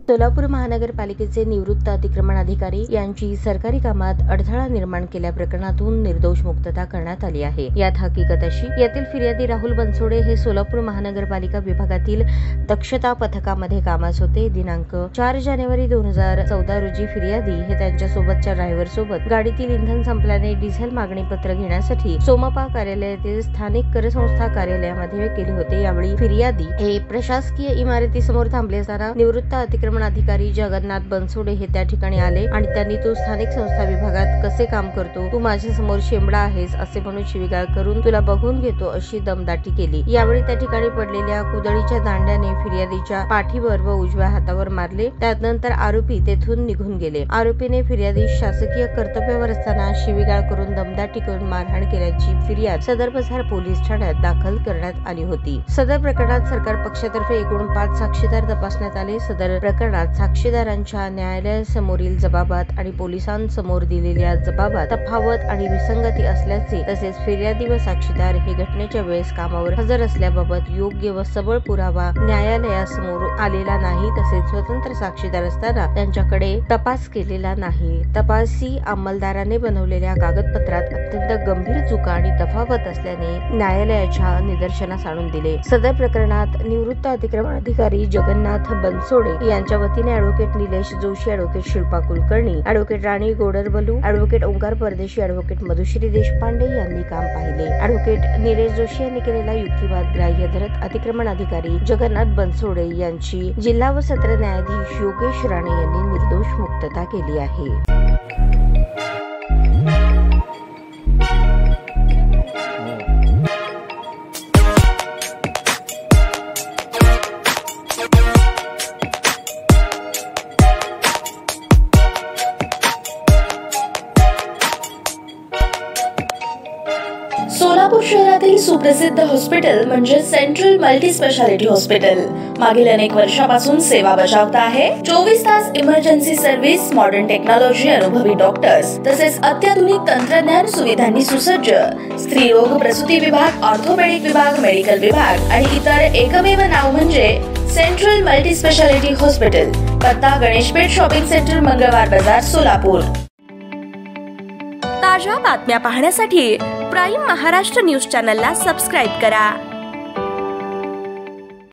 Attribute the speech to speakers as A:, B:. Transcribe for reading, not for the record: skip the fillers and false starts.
A: सोलापूर महानगरपालिकेचे निवृत्त अतिक्रमण अधिकारी यांची सरकारी कामात अडथळा निर्माण केल्या प्रकरणातून निर्दोष मुक्तता करण्यात आली आहे। यात हकीकत अशी, यातील फिर्यादी राहुल बनसोडे हे सोलापूर महानगरपालिका विभागातील दक्षता पथकामध्ये कामास होते। दिनांक 4 जानेवारी 2014 रोजी फिर्यादी हे त्यांच्या सोबतच्या ड्रायव्हर सोबत गाडीतील इंधन संपल्याने डिझेल मागणी पत्र घेण्यासाठी सोमपा कार्यालयातील स्थानिक कर संस्था कार्यालयामध्ये गेले होते। यावेळी फिर्यादी हे प्रशासकीय इमारतीसमोर थांबले असताना निवृत्त अतिक्रमण अधिकारी जगन्नाथ बनसोडे हे त्या ठिकाणी आले आणि त्यांनी तू स्थानिक संस्था विभागात कसे काम करतो, तू माझ्या समोर शेंबडा आहेस असे म्हणून शिवीगाळ करून तुला बघून घेतो अशी दमदाटी केली। यावेळी त्या ठिकाणी पडलेल्या कुदळीच्या दांड्याने फिर्यादीच्या पाठीवर व उजव्या हातावर मारले। त्यानंतर आरोपी तेथून निघून गेले। आरोपीने फिर्यादी शासकीय कर्तव्यावर असताना शिवीगाळ करून दमदाटी करून मारहाण केल्याची फिर्याद सदर बझार पोलीस ठाण्यात दाखल करण्यात आली होती। सदर प्रकरणात सरकार पक्षातर्फे एकूण 5 साक्षीदार तपासण्यात आले। सदर प्रकरणात साक्षीदारांच्या न्यायालयासमोरील जबाबात आणि पोलिसांसमोर दिलेल्या जबाबात तफावत आणि विसंगती असल्याचे, तसेच फिर्यादी व साक्षीदार हे घटनेच्या वेळेस कामावर हजर असल्याबाबत योग्य व सबळ पुरावा न्यायालयासमोर आलेला नाही, तसेच स्वतंत्र साक्षीदार असताना त्यांच्याकडे तपास केलेला नाही। तपासी अंमलदाराने बनवलेल्या कागदपत्रात अत्यंत गंभीर चुका आणि तफावत असल्याने न्यायालयाच्या निदर्शनास आणून दिले। सदर प्रकरणात निवृत्त अतिक्रमण अधिकारी जगन्नाथ बनसोडे यांच्या वतीने advocate Nilesh Joshi, advocate Shilpa Kulkarni, advocate Rani Godarbalu, advocate Omkar Pardeshi, advocate Madhushree Deshpande यांनी काम पाहिले। ॲडव्होकेट निलेश जोशी यांनी केलेला युक्तिवाद ग्राह्य धरत अतिक्रमण अधिकारी जगन्नाथ बनसोडे यांची जिल्हा व सत्र न्यायाधीश योगेश राणे यांनी निर्दोष मुक्तता केली आहे।
B: सोलापूर शहरातील सुप्रसिद्ध हॉस्पिटल म्हणजे सेंट्रल मल्टी स्पेशालिटी हॉस्पिटल मागील अनेक वर्षापासून सेवा बजावत आहे। 24 तास इमर्जन्सी सर्व्हिस, मॉडर्न टेक्नॉलॉजी, अनुभवी डॉक्टर्स तसेच अत्याधुनिक तंत्रज्ञान सुविधांनी सुसज्ज स्त्रीरोग प्रसूती विभाग, ऑर्थोपेडिक विभाग, मेडिकल विभाग आणि इतर एकमेव नाव म्हणजे सेंट्रल मल्टी स्पेशालिटी हॉस्पिटल। पत्ता गणेशपेठ शॉपिंग सेंटर, मंगळवार बाजार, सोलापूर। ताज्या बातम्या पाहण्यासाठी प्राईम महाराष्ट्र न्यूज चॅनलला सबस्क्राईब करा।